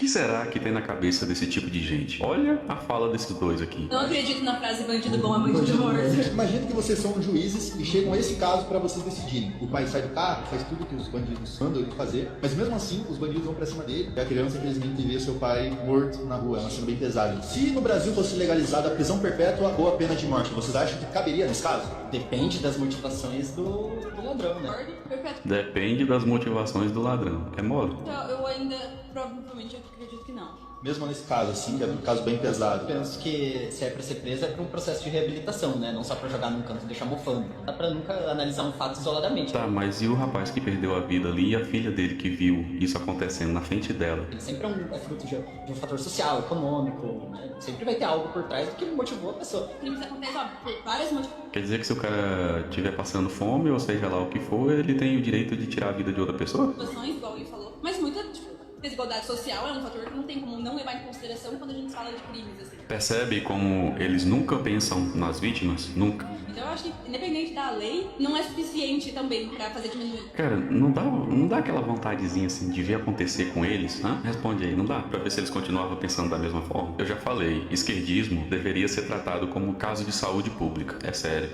que será que tem na cabeça desse tipo de gente? Olha a fala desses dois aqui. Não acredito na frase bandido bom é bandido morto. Imagina que vocês são juízes e chegam a esse caso pra vocês decidirem. O pai sai do carro, faz tudo que os bandidos mandam ele fazer, mas mesmo assim os bandidos vão pra cima dele e a criança infelizmente vê seu pai morto na rua. É uma cena bem pesada. Se no Brasil fosse legalizada a prisão perpétua ou a pena de morte, vocês acham que caberia nesse caso? Depende das motivações do ladrão, né? Depende das motivações do ladrão. É mole? Então, eu ainda provavelmente acredito que não. Mesmo nesse caso, assim, que é um caso bem pesado. Eu penso que se é pra ser preso é pra um processo de reabilitação, né? Não só pra jogar num canto e deixar mofando. Dá pra nunca analisar um fato isoladamente. Tá, mas e o rapaz que perdeu a vida ali e a filha dele que viu isso acontecendo na frente dela? Ele sempre é fruto de um fator social, econômico, né? Sempre vai ter algo por trás do que motivou a pessoa. Crimes acontecem, ó, por várias motivações. Quer dizer que se o cara estiver passando fome, ou seja lá o que for, ele tem o direito de tirar a vida de outra pessoa? Igual ele falou, mas muita desigualdade social é um fator que não tem como não levar em consideração quando a gente fala de crimes, assim. Percebe como eles nunca pensam nas vítimas? Nunca. Então eu acho que, independente da lei, não é suficiente também pra fazer diminuir. Cara, não dá aquela vontadezinha assim de ver acontecer com eles? Hã? Responde aí, não dá? Pra ver se eles continuavam pensando da mesma forma. Eu já falei, esquerdismo deveria ser tratado como um caso de saúde pública. É sério.